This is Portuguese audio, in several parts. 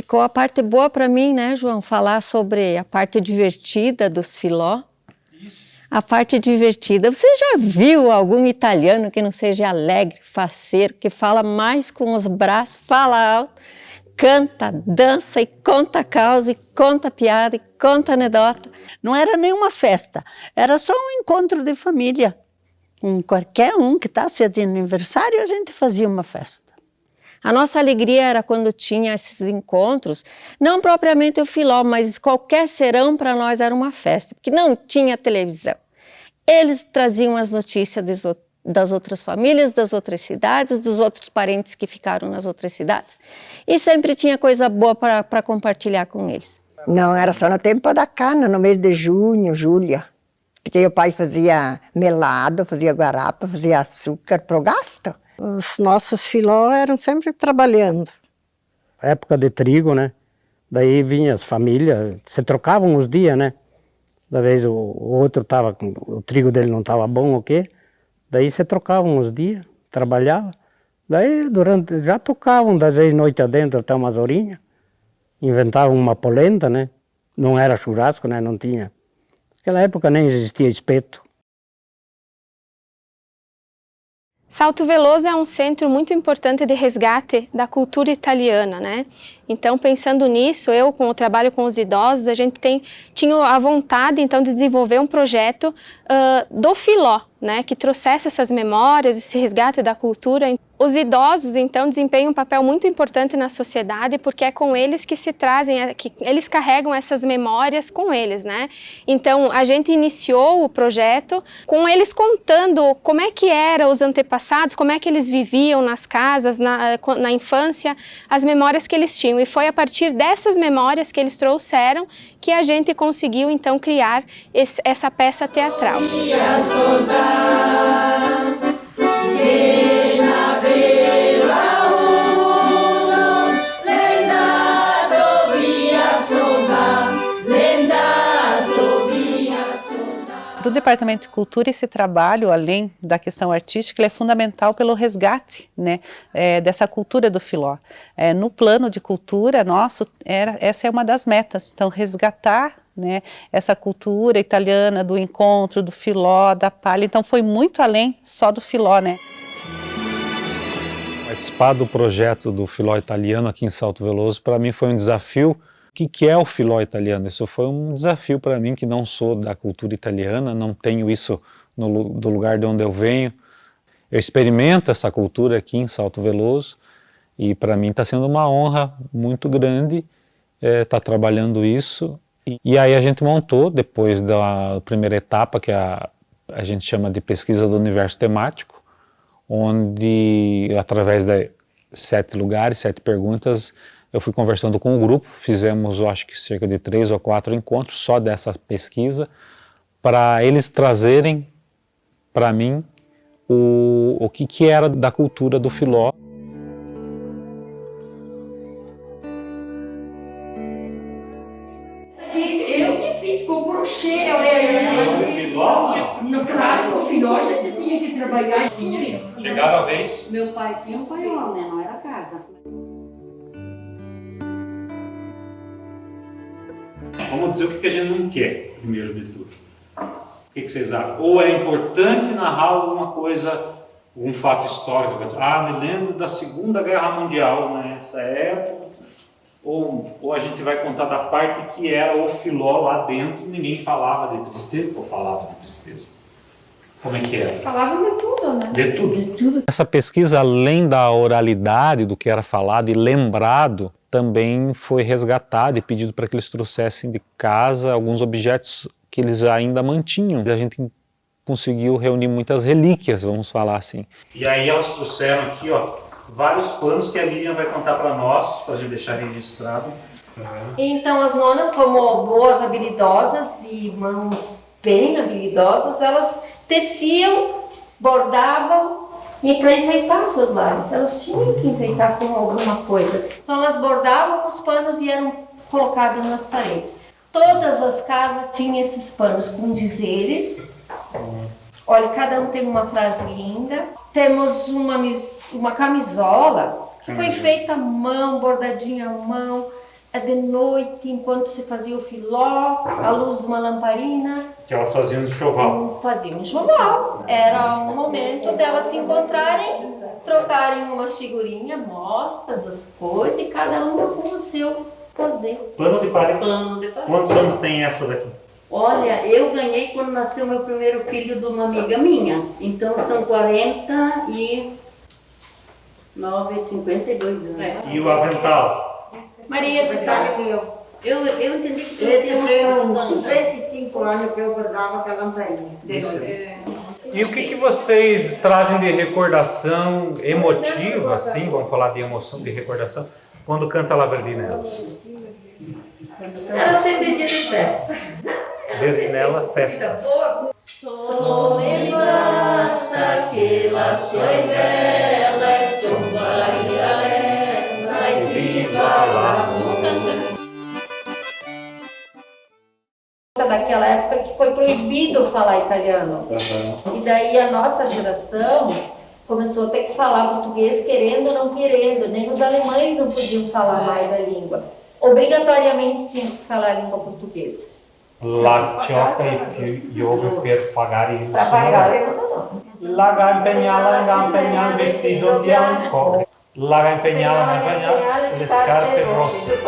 ficou a parte boa para mim, né, João? Falar sobre a parte divertida dos Filó. A parte divertida. Você já viu algum italiano que não seja alegre, faceiro, que fala mais com os braços, fala alto, canta, dança e conta causa, e conta piada, e conta anedota? Não era nenhuma festa, era só um encontro de família. Qualquer um que está de aniversário, a gente fazia uma festa. A nossa alegria era quando tinha esses encontros, não propriamente o Filó, mas qualquer serão para nós era uma festa, porque não tinha televisão. Eles traziam as notícias das outras famílias, das outras cidades, dos outros parentes que ficaram nas outras cidades. E sempre tinha coisa boa para compartilhar com eles. Não, era só no tempo da cana, no mês de junho, julho. Porque o pai fazia melado, fazia guarapa, fazia açúcar pro gasto. Os nossos Filó eram sempre trabalhando. Época de trigo, né? Daí vinha as famílias, se trocavam os dias, né? Da vez o outro tava, o trigo dele não estava bom ou quê. Daí se trocavam os dias, trabalhava. Daí já tocavam, das vezes noite adentro até umas horinhas. Inventavam uma polenta, né? Não era churrasco, né? Não tinha. Naquela época nem existia espeto. Salto Veloso é um centro muito importante de resgate da cultura italiana, né? Então, pensando nisso, eu com o trabalho com os idosos, a gente tinha a vontade, então, de desenvolver um projeto do Filó, né? Que trouxesse essas memórias, esse resgate da cultura. Os idosos, então, desempenham um papel muito importante na sociedade, porque é com eles que se trazem, que eles carregam essas memórias com eles, né? Então, a gente iniciou o projeto com eles contando como é que eram os antepassados, como é que eles viviam nas casas, na infância, as memórias que eles tinham. E foi a partir dessas memórias que eles trouxeram que a gente conseguiu, então, criar essa peça teatral. Para o Departamento de Cultura, esse trabalho, além da questão artística, ele é fundamental pelo resgate, né, dessa cultura do Filó. No plano de cultura nosso, essa é uma das metas, então resgatar, né, essa cultura italiana do encontro, do Filó, da palha, então foi muito além só do Filó, né. Participar do projeto do Filó italiano aqui em Salto Veloso, para mim foi um desafio. O que é o Filó italiano? Isso foi um desafio para mim, que não sou da cultura italiana, não tenho isso do lugar de onde eu venho. Eu experimento essa cultura aqui em Salto Veloso e para mim está sendo uma honra muito grande estar trabalhando isso. E aí a gente montou, depois da primeira etapa, que a gente chama de pesquisa do universo temático, onde através de 7 lugares, 7 perguntas, eu fui conversando com o grupo, fizemos, eu acho que cerca de 3 ou 4 encontros só dessa pesquisa, para eles trazerem para mim o que era da cultura do Filó. Eu que fiz com crochê, olha. O Filó? Claro, no Filó a gente tinha que trabalhar. Chegava a vez. Meu pai tinha um paiol, né? Não era casa. Vamos dizer o que a gente não quer, primeiro de tudo. O que vocês acham? Ou é importante narrar alguma coisa, um fato histórico? Me lembro da Segunda Guerra Mundial, nessa época. Ou a gente vai contar da parte que era o Filó lá dentro, ninguém falava de tristeza, ou falava de tristeza? Como é que era? Falavam de tudo, né? De tudo. De tudo. Essa pesquisa, além da oralidade, do que era falado e lembrado, também foi resgatado e pedido para que eles trouxessem de casa alguns objetos que eles ainda mantinham. A gente conseguiu reunir muitas relíquias, vamos falar assim. E aí elas trouxeram aqui, ó, vários panos que a Miriam vai contar para nós, para a gente deixar registrado. Então as nonas, como boas habilidosas e mãos bem habilidosas, elas teciam, bordavam, e para enfeitar as suas lares, elas tinham que enfeitar com alguma coisa. Então elas bordavam os panos e eram colocados nas paredes. Todas as casas tinham esses panos com dizeres. Olha, cada um tem uma frase linda. Temos uma camisola que foi feita à mão, bordadinha à mão, de noite, enquanto se fazia o filó, à luz de uma lamparina. Que elas faziam de enxoval. Faziam um enxoval. Era um momento delas se encontrarem, trocarem umas figurinhas, mostras, as coisas, e cada uma com o seu posê. Pano de parede. Plano de parede. Quantos anos tem essa daqui? Olha, eu ganhei quando nasceu meu primeiro filho de uma amiga minha. Então são 49, 52 anos. E o avental? Maria de Itália. Eu entendi que Esse tinha tem uma uns posição. 25 anos que eu bordava com a lampainha. Isso. E o que vocês trazem de recordação emotiva, assim, vamos falar de emoção, de recordação, quando canta La Verdinella? Ela sempre diz festa. Verdinella, festa. Solo me basta que la soy bella, e viva la daquela época que foi proibido falar italiano. E daí a nossa geração começou a ter que falar português querendo ou não querendo. Nem os alemães não podiam falar mais a língua. Obrigatoriamente tinham que falar a língua portuguesa. La ciocca e io per pagare il Para pagar isso não. La gampegna il vestito bianco. La gampegna le scarpe rosse.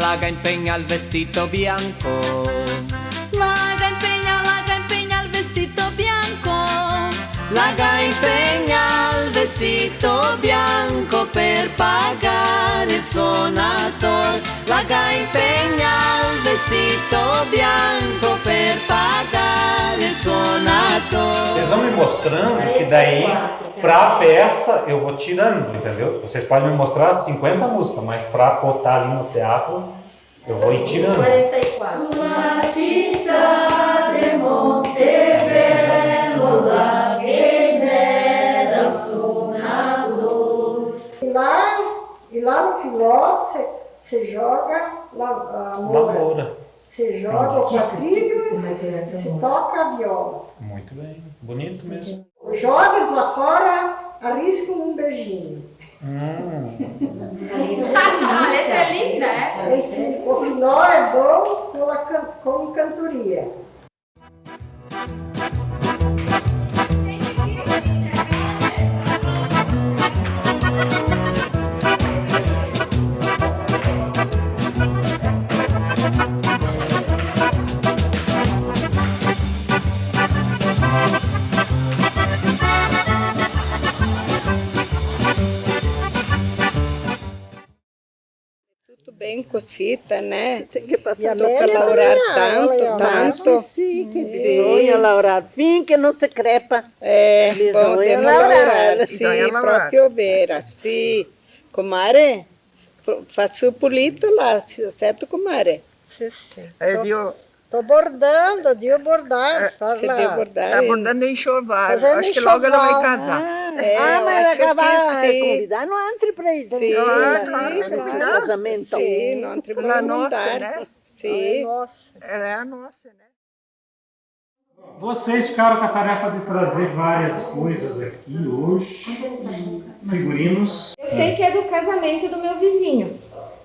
Laga impegna il vestito bianco. Laga impegna il vestito bianco. Laga impegna il vestito bianco per pagare il suonatore. Laga impegna il vestito bianco per pagare il suonatore. Vocês vão me mostrando que daí, pra peça, eu vou tirando, entendeu? Vocês podem me mostrar 50 músicas, mas pra botar ali no teatro, eu vou ir tirando. 44. Sulla città de Montebello, la era suonador. E lá no Filó, você joga a moura. Você joga o quadrilho e se toca a viola. Muito bem, bonito mesmo. Jogas lá fora, arrisca um beijinho. A letra é linda, é? O Filó é bom como cantoria. Bem cosita, né? Tem que passar. E a Amélia laurar tanto. Sim, a laurar. Finché non si crepa. Bom, temos laurar, sim, proprio vera, sim. Comare, faço pulito lá, certo, comare? Tô bordando, deu bordar. Você deu bordar? Tá bordando em enxoval. Fazendo Acho que logo ela vai casar. Mas ela vai convidar no entre para ir. Sim, casamento. Sim, no entre La nossa, né? Sim. Ela é a nossa, né? Vocês ficaram com a tarefa de trazer várias coisas aqui hoje, figurinos. Eu sei que é do casamento do meu vizinho,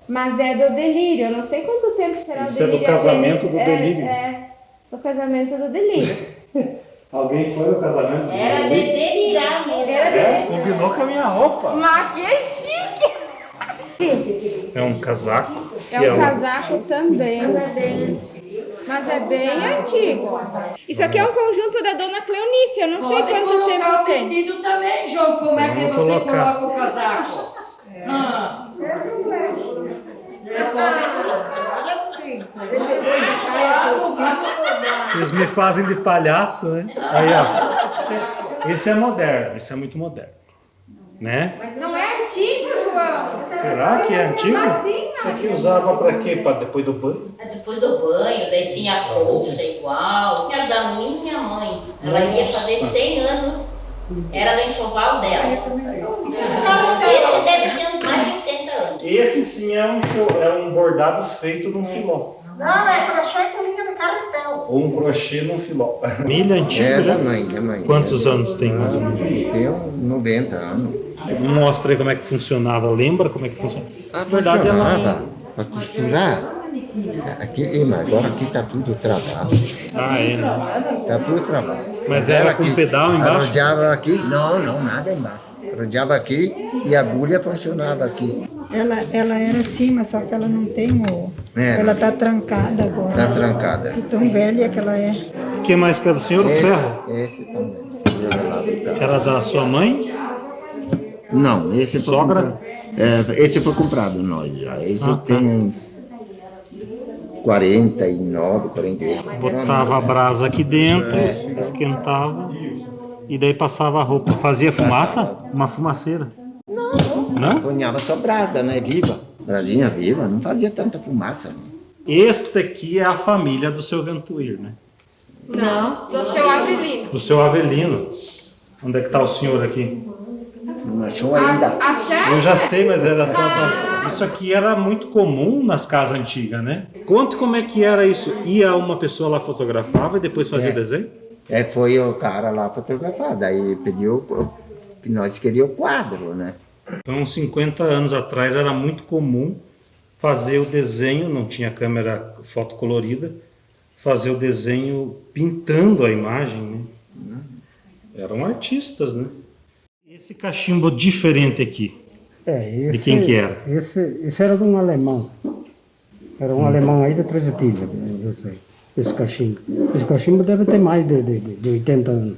mas é do delírio. Eu não sei quanto tempo será Isso o delírio. é do casamento do delírio? É, do casamento do delírio. Alguém foi ao casamento? Era de delirar mesmo. Combinou com a minha roupa. Mas que chique! É um casaco. É um casaco também. Mas é bem antigo. Isso aqui é um conjunto da dona Cleonice. Eu não sei quanto tempo o tem. vestido também, João. Como é que você coloca o casaco? Eles me fazem de palhaço, né? Aí, ó. Esse é moderno, esse é muito moderno. Né? Mas não é antigo, João. Será que é antigo? Assim, Isso aqui usava pra quê? Pra depois do banho? Depois do banho, daí tinha a colcha igual. Tinha da minha mãe. Ela ia fazer 100 anos. Era do enxoval dela. Esse deve ter uns mais de 80 anos. Esse sim é um bordado feito num filó. Não, é crochê com linha de carretel. Ou um crochê num filó. Milha antiga já? Da mãe. Quantos anos tem mais ou menos? Tem uns 90 anos. Mostra aí como é que funcionava. Lembra como é que funcionava? Ah, funcionava para costurar. Aqui, mas agora aqui está tudo travado. Ah, é, né? Está tudo travado. Mas era com pedal embaixo? Arrodeava aqui. Não, nada embaixo. Arrodeava aqui e a agulha funcionava aqui. Ela era assim, mas só que ela não tem o... Ela está trancada agora. Está trancada. De tão velha que ela é. O que mais que era do senhor? O ferro? Esse também. Era da sua mãe? Não, esse foi Sogra? comprado. Esse foi comprado nós já. Esse tem uns 49, 48. Botava a brasa aqui dentro, esquentava e daí passava a roupa. Fazia fumaça? Uma fumaceira? Não? Punhava só brasa, né? Viva. Brasinha viva, não fazia tanta fumaça. Este aqui é a família do seu Ventuir, né? Não, do seu Avelino. Do seu Avelino. Onde é que está o senhor aqui? Não achou ainda. Eu já sei, mas era só pra... Isso aqui era muito comum nas casas antigas, né? Conte como é que era isso. Ia uma pessoa lá, fotografava e depois fazia desenho? Foi o cara lá fotografar, daí pediu que nós queríamos o quadro, né? Então, uns 50 anos atrás era muito comum fazer o desenho, não tinha câmera fotocolorida, fazer o desenho pintando a imagem, né? Eram artistas, né? Esse cachimbo diferente aqui, de quem que era? Esse era de um alemão. Era um alemão aí de Três Tilhas, esse cachimbo. Esse cachimbo deve ter mais de 80 anos.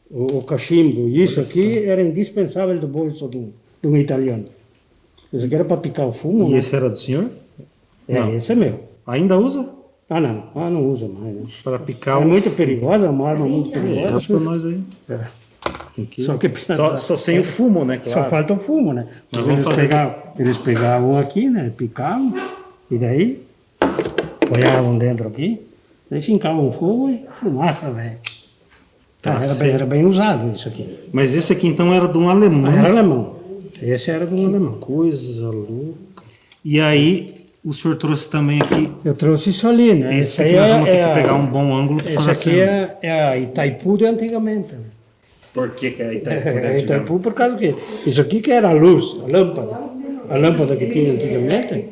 O cachimbo, isso aqui era indispensável do bolso de um italiano. Esse aqui era para picar o fumo. E né? esse era do senhor? Não. Esse é meu. Ainda usa? Não usa mais. Para picar é muito perigosa, é uma arma muito perigosa. Mostra para nós aí. Só que só sem o fumo, né? Claro. Só falta o fumo, né? Nós vamos fazer eles pegavam aqui, né? Picavam, e daí ponhavam dentro aqui, daí fincavam o fogo e fumaça, velho. Era bem usado isso aqui. Mas esse aqui então era de um alemão? Era alemão. Esse era de um alemão. Coisa louca. E aí, o senhor trouxe também aqui... Eu trouxe isso ali, né? Esse aqui nós vamos ter que pegar um bom ângulo para fazer. Esse aqui é a Itaipu de antigamente. Por que é a Itaipu? É Itaipu por causa que isso aqui que era a luz, a lâmpada. A lâmpada que tinha antigamente,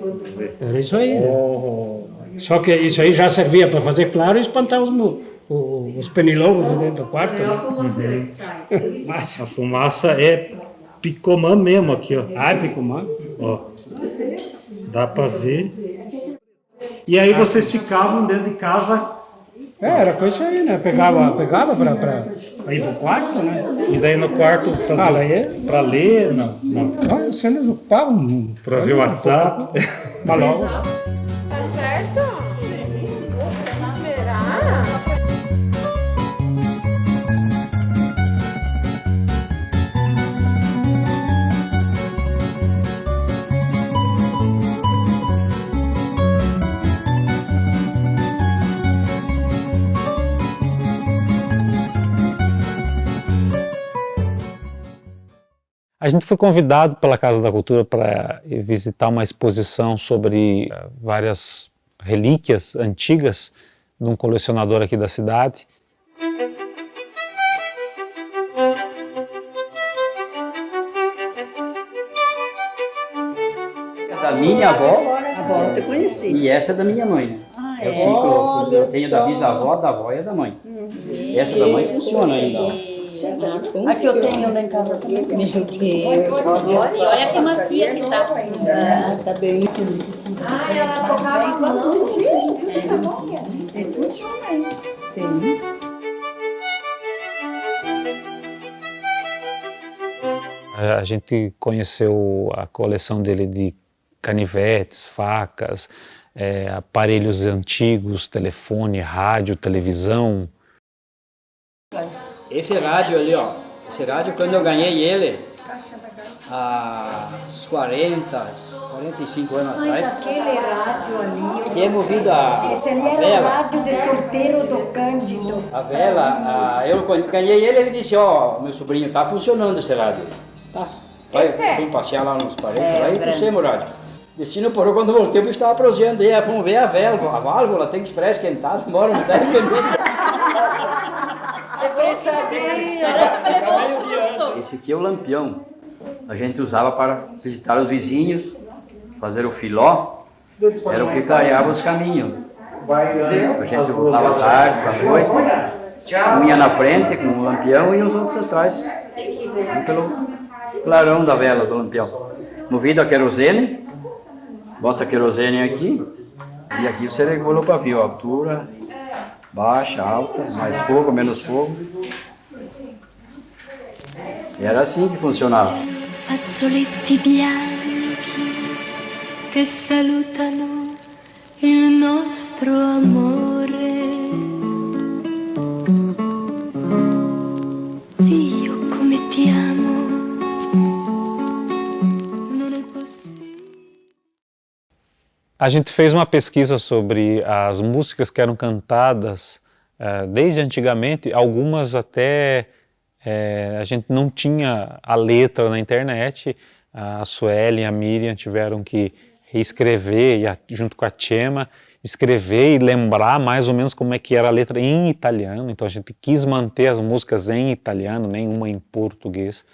era isso aí, né? Só que isso aí já servia para fazer claro e espantar os pernilongos dentro do quarto. Né? Mas a fumaça é picomã mesmo aqui, ó. É picomã. Ó. Dá para ver. E aí vocês ficavam dentro de casa... Era com isso aí, né? Pegava para ir pro quarto, né? E daí no quarto fazia para ler? Não. Você eles ocupavam. Para ver o WhatsApp. Mas logo. Tá certo? Será? A gente foi convidado pela Casa da Cultura para visitar uma exposição sobre várias relíquias antigas de um colecionador aqui da cidade. Da minha avó, eu te conheci. E essa é da minha mãe, né? É o ciclo, eu tenho da bisavó, da avó e da mãe. Essa da mãe funciona ainda. Aqui eu tenho lá em casa também. Meu Deus. Olha que macia que tá. Tá bem. Ela tocava a mão. Funciona aí. Sim. A gente conheceu a coleção dele de canivetes, facas, aparelhos antigos, telefone, rádio, televisão. Esse rádio ali, ó. Esse rádio, quando eu ganhei ele, há uns 45 anos atrás. Mas aquele rádio ali... Que é movido a Esse ali era vela. o rádio de solteiro do Cândido. A vela, eu quando ganhei ele, ele disse, ó, meu sobrinho, tá funcionando esse rádio. Tá. Vai, vim passear lá nos parentes, aí trouxemos o rádio. Destino por quando voltei, eu estava proseando aí, vamos ver a válvula tem que esperar esquentar, demora uns 10 minutos. Levou um susto. Esse aqui é o lampião. a gente usava para visitar os vizinhos, fazer o filó, era o que clareava os caminhos. A gente voltava à tarde, à noite, um ia na frente com o lampião e os outros atrás, pelo clarão da vela do lampião. Movido a querosene, bota a querosene aqui, e aqui você regula o pavio, altura, baixa, alta, mais fogo, menos fogo. E era assim que funcionava. Fazzoletti bianchi che salutano il nostro amore. Io come ti amo. Non è possibile. A gente fez uma pesquisa sobre as músicas que eram cantadas desde antigamente, algumas até a gente não tinha a letra na internet. A Sueli e a Miriam tiveram que reescrever, junto com a Tchema, escrever e lembrar mais ou menos como é que era a letra em italiano. Então a gente quis manter as músicas em italiano, nenhuma em português,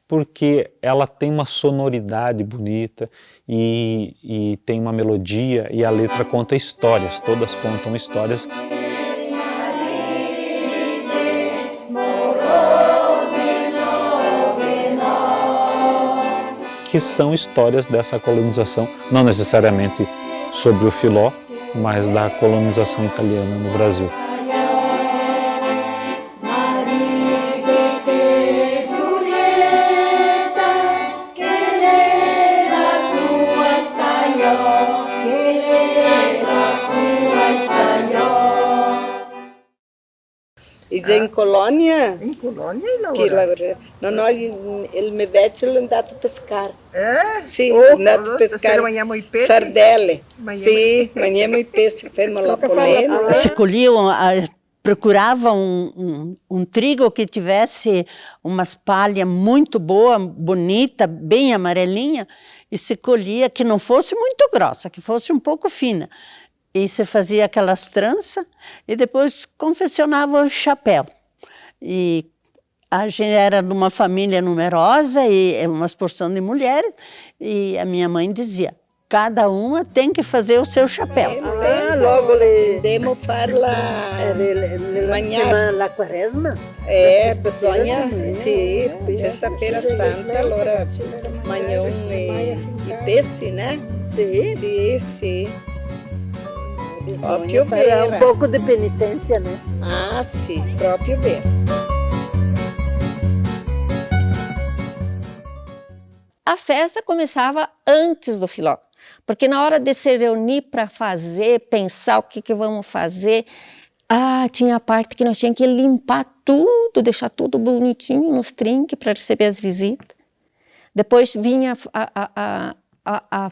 porque ela tem uma sonoridade bonita e tem uma melodia, e a letra conta histórias, todas contam histórias. Que são histórias dessa colonização, não necessariamente sobre o Filó, mas da colonização italiana no Brasil. In Colonia? In Colonia, Che Laura? no, il mio vecchio è andato a pescare. Sì, Oh, è andato a allora pescare stasera mangiamo i pesci? sardelle. Mangiamo Sì, mangiamo i pesci, fermo la polenta. Se colhiam, procurava um trigo que tivesse uma palha muito boa, bonita, bem amarelinha, e se colhia que não fosse muito grossa, que fosse um pouco fina. E você fazia aquelas tranças e depois confeccionava o chapéu. E a gente era de uma família numerosa e uma porção de mulheres, e a minha mãe dizia, cada uma tem que fazer o seu chapéu. Logo devo farla mangiare. La quaresma? Bisogna, sì, sexta-feira santa, allora mangiamo i pesci, né? Sì. Sì, sì. Proprio vero. Um pouco de penitência, né? Ah, sim, próprio ver. A festa começava antes do Filó, porque na hora de se reunir para fazer, pensar o que vamos fazer, tinha a parte que nós tínhamos que limpar tudo, deixar tudo bonitinho nos trinques para receber as visitas. Depois vinha a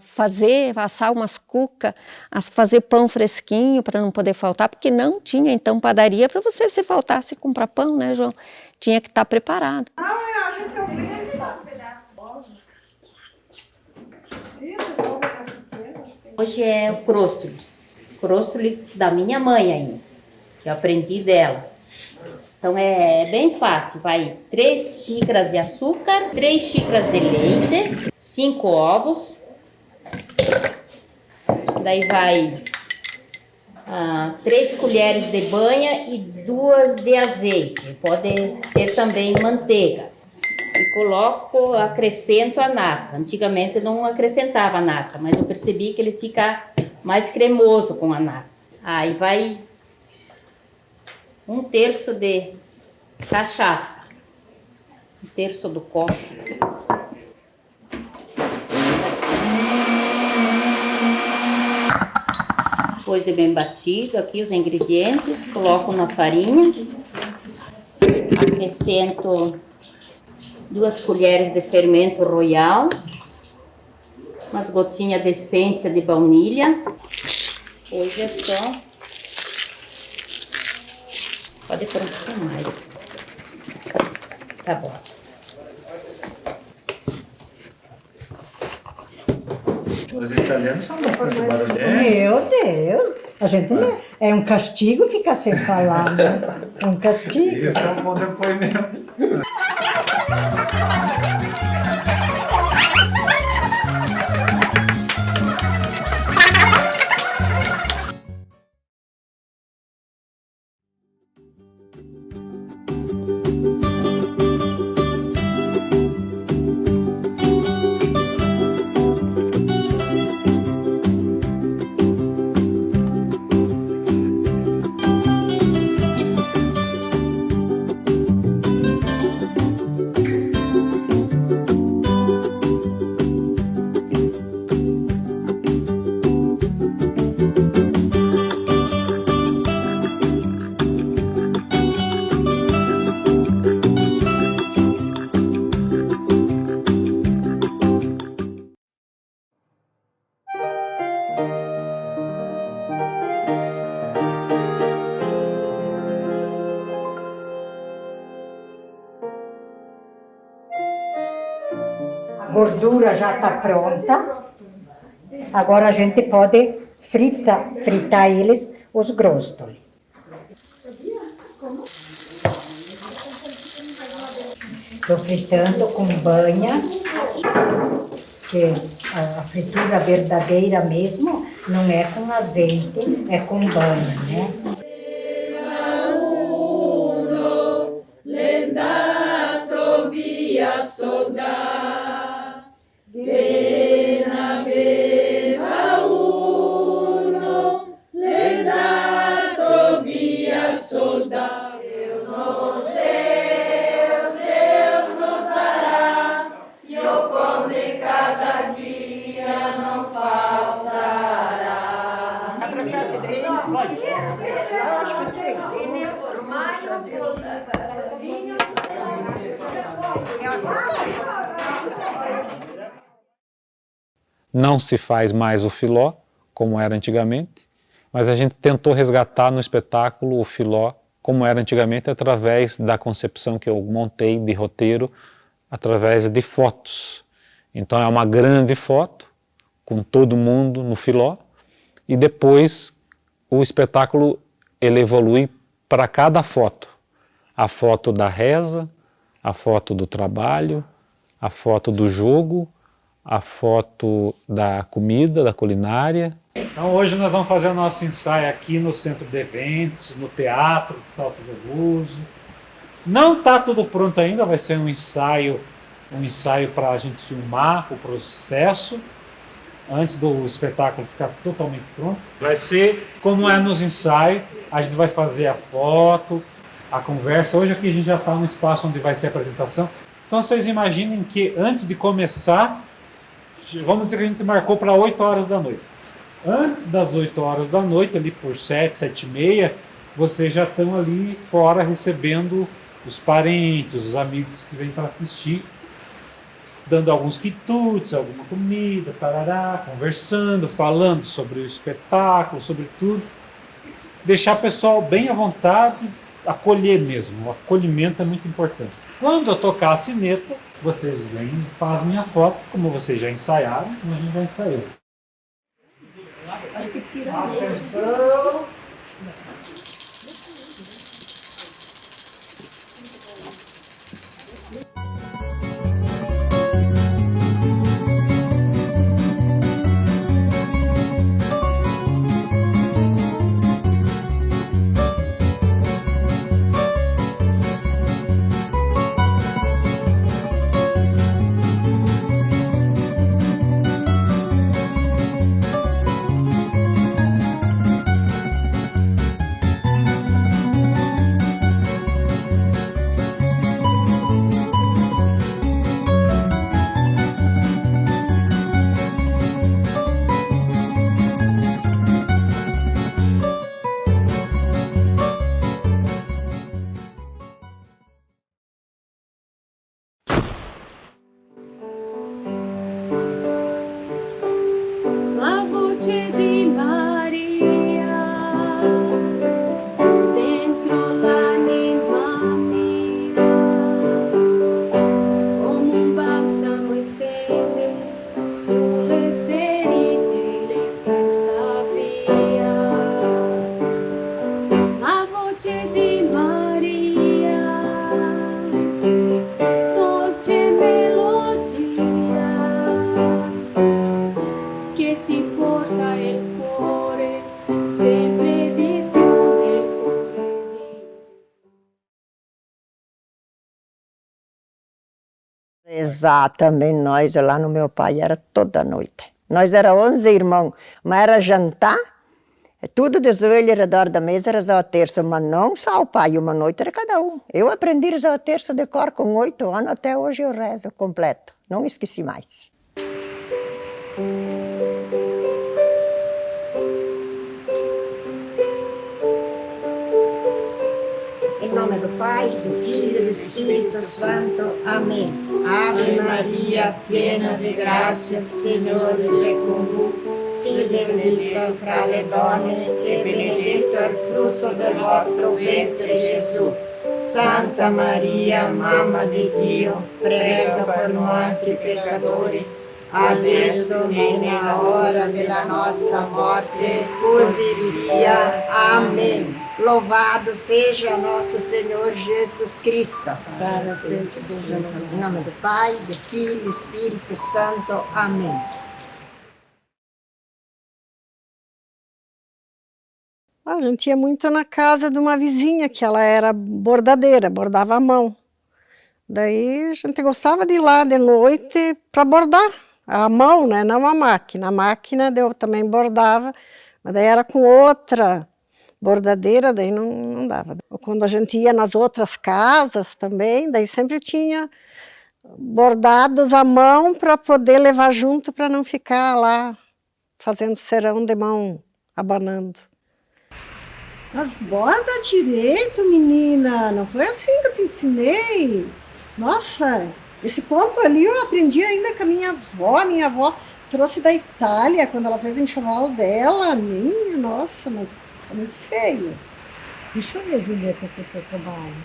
assar umas cucas, a fazer pão fresquinho para não poder faltar, porque não tinha então padaria para você, se faltasse comprar pão, né, João? Tinha que estar preparado. Hoje é o crostoli da minha mãe ainda, que eu aprendi dela. Então é bem fácil, vai 3 xícaras de açúcar, 3 xícaras de leite, 5 ovos, daí vai 3 colheres de banha e 2 de azeite, pode ser também manteiga. E acrescento a nata. Antigamente eu não acrescentava a nata, mas eu percebi que ele fica mais cremoso com a nata. Aí vai 1/3 de cachaça, 1/3 do copo. Depois de bem batido, aqui os ingredientes, coloco na farinha, acrescento 2 colheres de fermento royal, umas gotinhas de essência de baunilha. Hoje é só... Pode pôr um pouquinho mais. Tá bom. Os italianos são bastante barulhentos. Meu Deus! A gente não... É um castigo ficar sem falar, né? É um castigo. Isso é um bom depoimento. A gordura já está pronta. Agora a gente pode fritar eles, os grostos. Estou fritando com banha, que a fritura verdadeira mesmo não é com azeite, é com banha, né? Lendato via solda, bena beva uno, lendato via solda. Deus nos deu, Deus nos dará, e o pão de cada dia não faltará. Não se faz mais o filó, como era antigamente, mas a gente tentou resgatar no espetáculo o filó, como era antigamente, através da concepção que eu montei de roteiro, através de fotos. Então é uma grande foto, com todo mundo no filó, e depois o espetáculo ele evolui para cada foto. A foto da reza, a foto do trabalho, a foto do jogo, a foto da comida, da culinária. Então hoje nós vamos fazer o nosso ensaio aqui no Centro de Eventos, no Teatro de Salto Veloso. Não está tudo pronto ainda, vai ser um ensaio para a gente filmar o processo, antes do espetáculo ficar totalmente pronto. Vai ser como é nos ensaios, a gente vai fazer a foto, a conversa. Hoje aqui a gente já está no espaço onde vai ser a apresentação. Então vocês imaginem que antes de começar, vamos dizer que a gente marcou para 8 horas da noite. Antes das 8 horas da noite, ali por 7, 7 e meia, vocês já estão ali fora recebendo os parentes, os amigos que vêm para assistir, dando alguns quitutes, alguma comida, tarará, conversando, falando sobre o espetáculo, sobre tudo. Deixar o pessoal bem à vontade, acolher mesmo. O acolhimento é muito importante. Quando eu tocar a sineta, vocês vêm, fazem a foto, como vocês já ensaiaram, a gente já ensaiou. Atenção! La voce di Maria dentro l'anima mia, come un balsamo e sede sulle ferite le porta via. La voce di Maria, dolce melodia che ti porta il cuore sempre di più nel cuore di Exatamente, nós lá no meu pai era toda noite. Nós era 11 irmãos, mas era jantar, tudo de joelho ao redor da mesa, rezar a terça, mas não só o pai, uma noite era cada um. Eu aprendi a rezar a terça de cor com 8 anos, até hoje eu rezo completo, não esqueci mais. Em nome do Pai, do Filho e do Espírito Santo. Amém. Ave Maria, piena de gracia, Signore è con voi. Si benedicta fra le donne, e benedetto è il frutto del vostro ventre, Gesù. Santa Maria, Mamma de Dio, prega por nós pecadores, adesso e na hora da nossa morte. Così sia. Amém. Louvado seja nosso Senhor Jesus Cristo. Para sempre seja. Em nome do Pai, do Filho e do Espírito Santo. Amém. A gente ia muito na casa de uma vizinha, que ela era bordadeira, bordava à mão. Daí a gente gostava de ir lá de noite para bordar, à mão, né? Não a máquina. A máquina eu também bordava, mas daí era com outra bordadeira, daí não dava. Quando a gente ia nas outras casas também, daí sempre tinha bordados à mão para poder levar junto, para não ficar lá fazendo serão de mão, abanando. Mas borda direito, menina. Não foi assim que eu te ensinei. Nossa, esse ponto ali eu aprendi ainda com a minha avó. Minha avó trouxe da Itália, quando ela fez o enxoval dela. Minha, nossa, mas é muito feio. Deixa eu ver, Julieta, aqui o teu trabalho.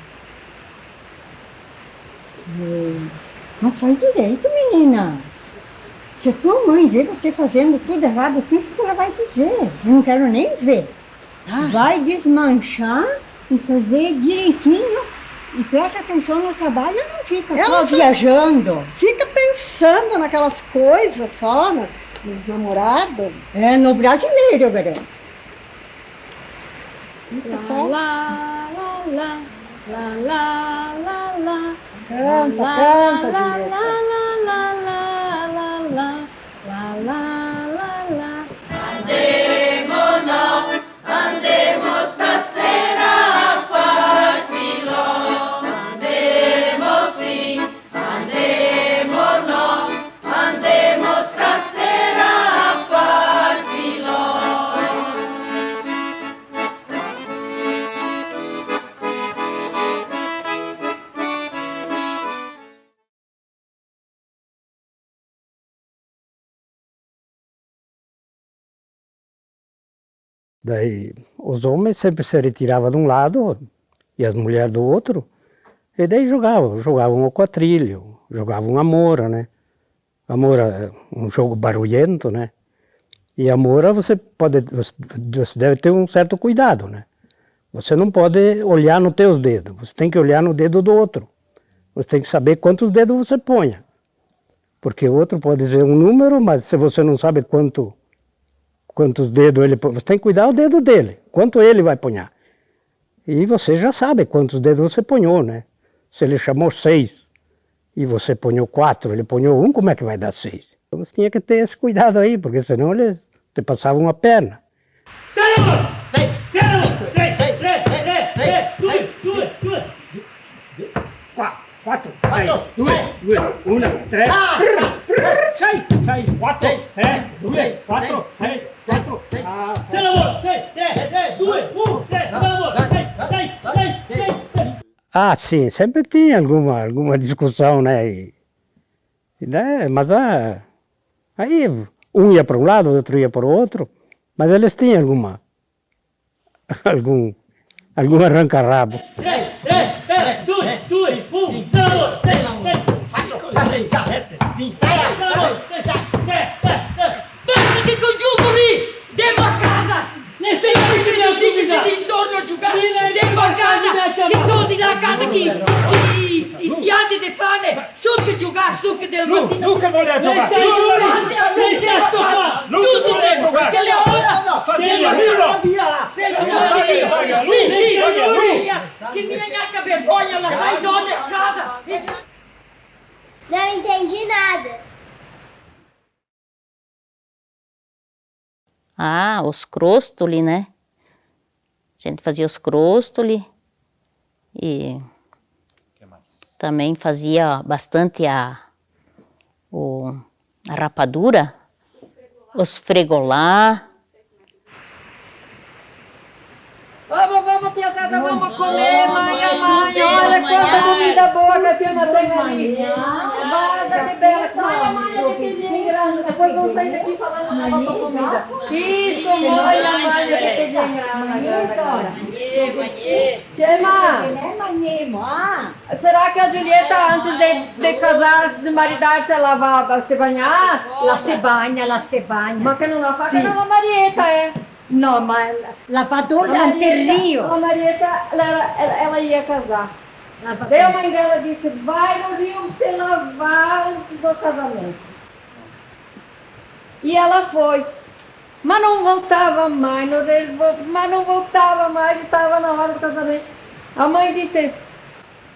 Mas faz direito, menina. Se a tua mãe vê você fazendo tudo errado, o que ela vai dizer? Eu não quero nem ver. Vai desmanchar e fazer direitinho e presta atenção no trabalho, não fica só viajando. Fica pensando naquelas coisas só, nos namorados. É, no brasileiro, eu garanto. La la la la la la la. Canta, la, canta, la, Julieta. la la la la la la la la la. Andemos stasera a far filò. Andemo sì, andemo no. Andemo stasera a far filò. Daí os homens sempre se retiravam de um lado e as mulheres do outro, e daí jogavam o quatrilho, jogavam a mora, né? A mora é um jogo barulhento, né? E a mora você deve ter um certo cuidado, né? Você não pode olhar nos teus dedos, você tem que olhar no dedo do outro. Você tem que saber quantos dedos você põe. Porque o outro pode dizer um número, mas se você não sabe quantos dedos ele põe, você tem que cuidar do dedo dele, quanto ele vai ponhar. E você já sabe quantos dedos você ponhou, né? Se ele chamou 6 e você ponhou 4, ele ponhou 1, como é que vai dar 6? Então você tinha que ter esse cuidado aí, porque senão eles te passavam a perna. Quatro, due, una, tre, sei, quattro, tre, due, quattro, sei, quattro, sei lavora, sei, due, sei lavora, sei. Ah, sim, sempre tinha alguma discussão, né? Mas aí um ia para um lado, o outro ia para o outro, mas eles tinham algum arranca-rabo. Basta che congiungo lì! Devo a casa! Le figlie che sono lì intorno a giocare! Devo a casa! Che cosi la casa che i piatti di fame! Su che giocare, su che del mattino! Nunca voglio giocare! Tutti dentro! Che le ora! Per l'amor di Dio! Sì! Che mi neanche vergogna lasciare i donne a casa! Não entendi nada. Ah, os crostoli, né? A gente fazia os crostoli e também fazia bastante a rapadura, os fregolá. Vamos, piazada! obrigada, vamos comer, mãe. Olha quanta comida boa que a tia Ana tem ali. Guarda que bela. Mãe, olha que bem grande. Depois vão sair daqui falando que faltou comida. Isso, mãe, olha que bem grande. Tchema, será que a Julieta, antes de casar, de maridar-se, ela vai se banhar? Ela se banha. Ma che non la fa Sì. che la Marieta, No, ma lavador A ante Rio. A Marieta, ela ia casar. Daí a mãe dela disse, vai no Rio se lavar antes do casamento. E ela foi. Mas não voltava mais, estava na hora do casamento. A mãe disse,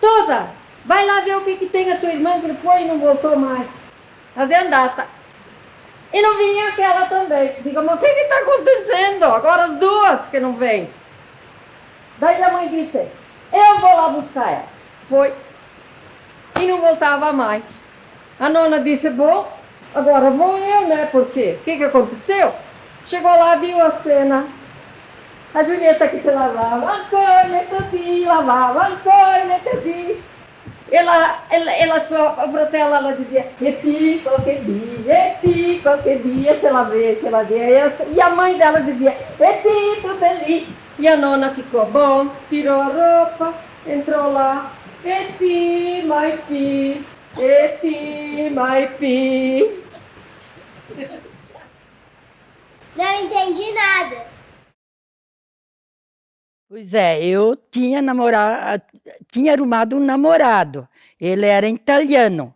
Tosa, vai lá ver o que tem a tua irmã, que ele foi e não voltou mais. Fazer andata. E não vinha aquela também. Digo, mas o que está acontecendo? Agora as duas que não vêm. Daí a mãe disse, eu vou lá buscar elas. Foi. E não voltava mais. A nona disse, bom, agora vou eu, né? Por quê? O que aconteceu? Chegou lá, viu a cena. A Julieta que se lavava. Ancora tutti, lavava. Ancora tutti. Ela sua fratella, ela dizia, e qualquer dia, se ela vê. E a mãe dela dizia, tudo ali. E a nona ficou, bom, tirou a roupa, entrou lá, maipi. Não entendi nada. Pois é, eu tinha arrumado um namorado, ele era italiano.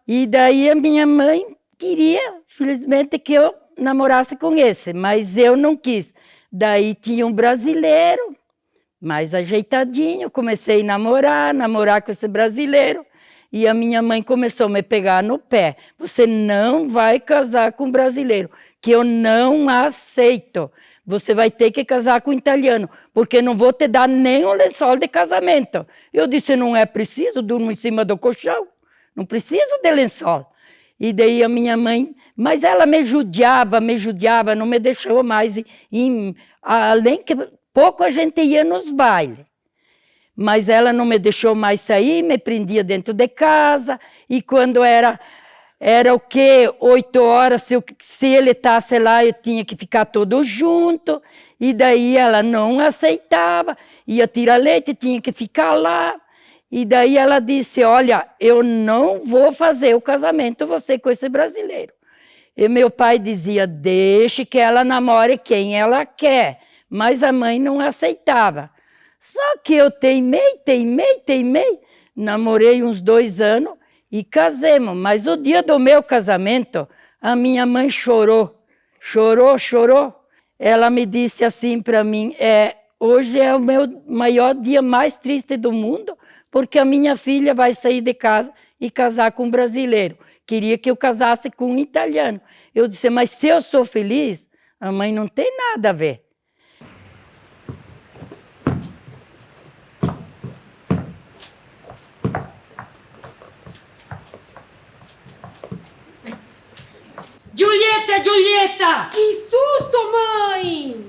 E daí a minha mãe queria, felizmente, que eu namorasse com esse, mas eu não quis. Daí tinha um brasileiro, mais ajeitadinho, comecei a namorar com esse brasileiro. E a minha mãe começou a me pegar no pé. Você não vai casar com um brasileiro, que eu não aceito. Você vai ter que casar com um italiano, porque não vou te dar nem um lençol de casamento. Eu disse, não é preciso, durmo em cima do colchão, não preciso de lençol. E daí a minha mãe, mas ela me judiava, não me deixou mais. Além que pouco a gente ia nos bailes. Mas ela não me deixou mais sair, me prendia dentro de casa, e quando era o quê? 8 horas, se ele estasse lá, eu tinha que ficar todo junto, e daí ela não aceitava, ia tirar leite, tinha que ficar lá, e daí ela disse, olha, eu não vou fazer o casamento você com esse brasileiro. E meu pai dizia, deixe que ela namore quem ela quer, mas a mãe não aceitava. Só que eu teimei, namorei uns 2 anos e casemos. Mas o dia do meu casamento, a minha mãe chorou. Ela me disse assim para mim, hoje é o meu maior dia mais triste do mundo, porque a minha filha vai sair de casa e casar com um brasileiro. Queria que eu casasse com um italiano. Eu disse, mas se eu sou feliz, a mãe não tem nada a ver. Julieta! Que susto, mãe!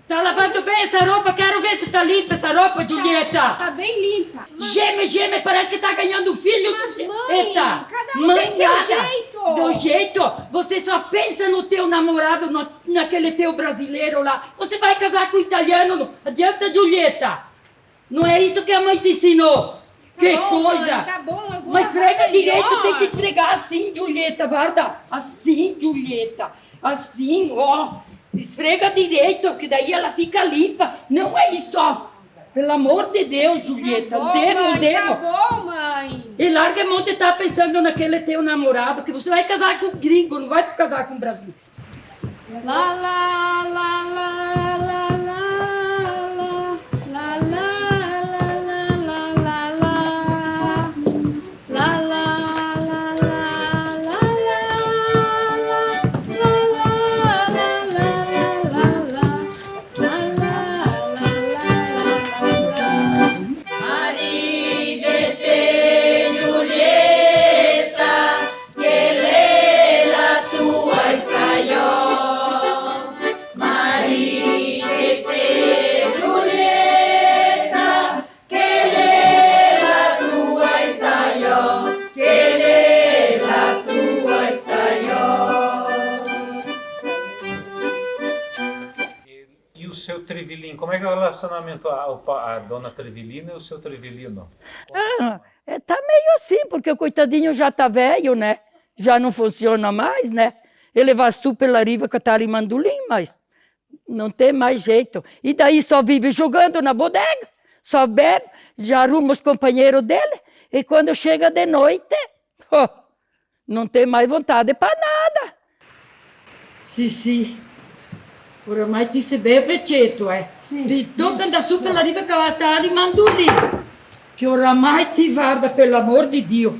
Tá lavando bem essa roupa? Quero ver se tá limpa essa roupa, Julieta! Tá bem limpa. Geme, parece que tá ganhando um filho. Mas, mãe, Eita, cada um tem seu nada. jeito. Do jeito? Você só pensa no teu namorado, naquele teu brasileiro lá. Você vai casar com o italiano, não adianta, Julieta. Não é isso que a mãe te ensinou. Que bom, coisa! Mãe, tá bom, eu vou Mas esfrega melhor. direito, tem que esfregar assim, Julieta, guarda. Assim, Julieta. Assim, ó. Esfrega direito, que daí ela fica limpa. Não é isso, ó. Pelo amor de Deus, Julieta. Tá bom, Demo. Tá bom, mãe. E larga a mão de estar pensando naquele teu namorado, que você vai casar com o gringo, não vai casar com o Brasil. Lá, lá, lá, lá, lá, lá, lá, lá, lá. Maria é que é o relacionamento a dona Trevelina e o seu Trevelino? Tá meio assim, porque o coitadinho já tá velho, né? Já não funciona mais, né? Ele vai super lá riva cantar em mandolim, mas não tem mais jeito. E daí só vive jogando na bodega, só bebe, já arruma os companheiros dele, e quando chega de noite, não tem mais vontade para nada. Sì. Oramai ti sei ben fecetto, Ti tocca andare su per la riva cantare in mandolino. Che oramai ti guarda per l'amor di Dio.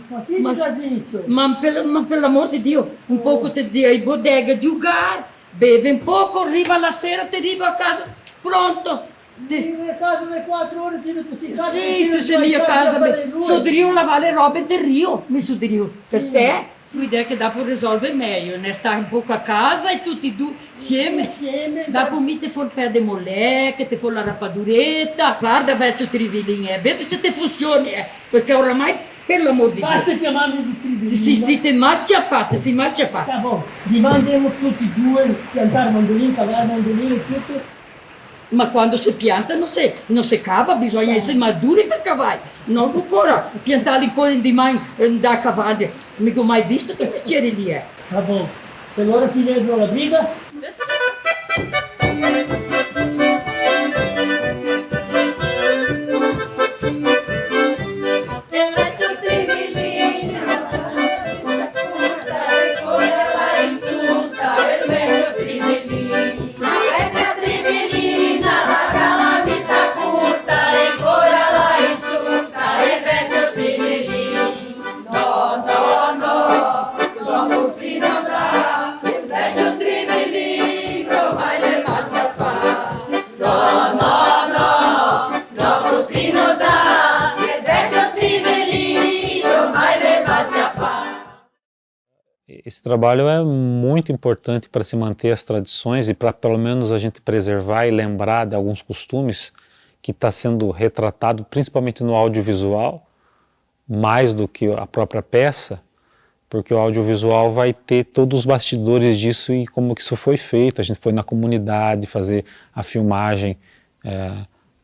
Ma per l'amor di Dio, un poco ti di bodega giocare, beve un poco, arriva la sera, ti arriva a casa, pronto. Arrivi a casa alle 4 ore, ti si casa. Sì, tu sei mia casa, sudrio lavare robe del Rio, mi sudrio. Per sé, l'idea che dopo risolve meglio, ne sta un poco a casa e tutti e due insieme. Dopo mi ti fa il pè di moleche, ti fa la rapaduretta. Guarda, vecchio Trivelin, vedi se ti funzioni, perché oramai, per l'amor di Dio. Basta chiamarmi di Trivelin. Sì, ti marcia a parte, si marcia a parte. Tá bom, rimandiamo tutti e due, piantare mandolino, cavare mandolino e tutto. Ma quando si pianta non si cava, bisogna essere maduri per cavare. Non ancora piantare in di mano da cavare. Mica ho mai visto che mestiere lì è. Tá bom, per ora ti vedo alla briga. Esse trabalho é muito importante para se manter as tradições e para pelo menos a gente preservar e lembrar de alguns costumes que está sendo retratado principalmente no audiovisual, mais do que a própria peça, porque o audiovisual vai ter todos os bastidores disso e como que isso foi feito. A gente foi na comunidade fazer a filmagem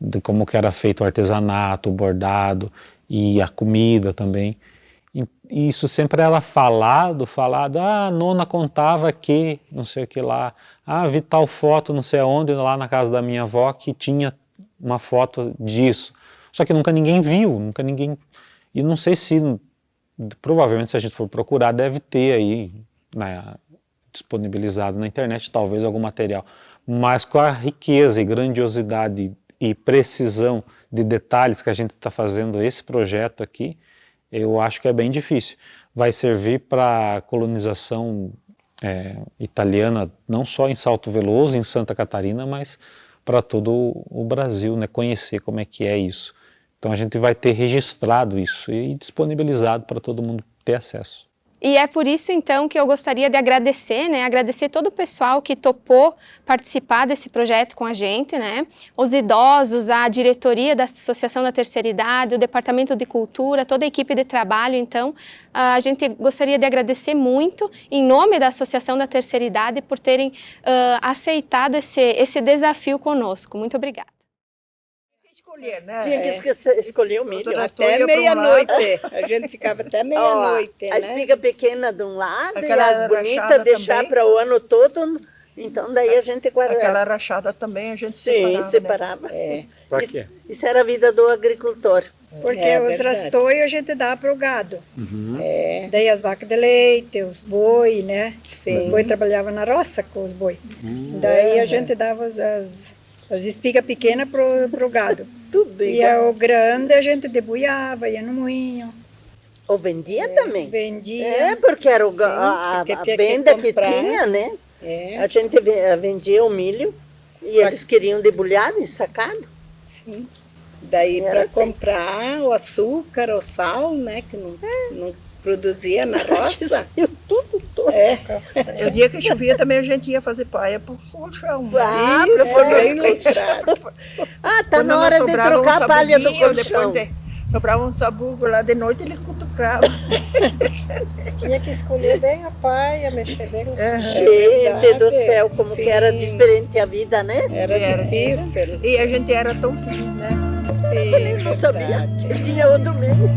de como que era feito o artesanato, o bordado e a comida também. E isso sempre era falado, a nona contava que, não sei o que lá, vi tal foto não sei aonde, lá na casa da minha avó, que tinha uma foto disso. Só que nunca ninguém viu, e não sei se, provavelmente se a gente for procurar, deve ter aí, disponibilizado na internet, talvez algum material. Mas com a riqueza e grandiosidade e precisão de detalhes que a gente está fazendo esse projeto aqui, eu acho que é bem difícil. Vai servir para a colonização italiana, não só em Salto Veloso, em Santa Catarina, mas para todo o Brasil, né? Conhecer como é que é isso. Então a gente vai ter registrado isso e disponibilizado para todo mundo ter acesso. E é por isso, então, que eu gostaria de agradecer, agradecer todo o pessoal que topou participar desse projeto com a gente, os idosos, a diretoria da Associação da Terceira Idade, o Departamento de Cultura, toda a equipe de trabalho. Então, a gente gostaria de agradecer muito, em nome da Associação da Terceira Idade, por terem aceitado esse desafio conosco. Muito obrigada. Escolher, né? Tinha que escolher o milho. Até meia-noite. A gente ficava até meia-noite, A espiga pequena de um lado e as bonitas deixar para o ano todo. Então daí a gente guardava. Aquela rachada também a gente separava. Para quê? Isso era a vida do agricultor. Porque os rastões a gente dá para o gado. Daí as vacas de leite, os boi, né? Sim. Os boi trabalhavam na roça com os boi. Daí a gente dava as espigas pequenas para o gado. Tudo e o grande a gente debulhava, ia no moinho. Ou vendia também? Vendia. Porque era a venda que tinha, né? A gente vendia o milho e eles queriam debulhado e sacado. Sim. Daí para comprar o açúcar, o sal, né? Que não produzia na roça. Tudo. O dia que chovia também a gente ia fazer paia pro colchão. Foi bem lembrado. Tá na hora de trocar a palha do colchão. Sobrava um sabugo lá de noite, ele cutucava. Tinha que escolher bem a paia, mexer bem no Gente do céu, como sim. que era diferente a vida, né? Era difícil. E a gente era tão feliz, né? Sim, Eu nem não sabia que tinha outro meio.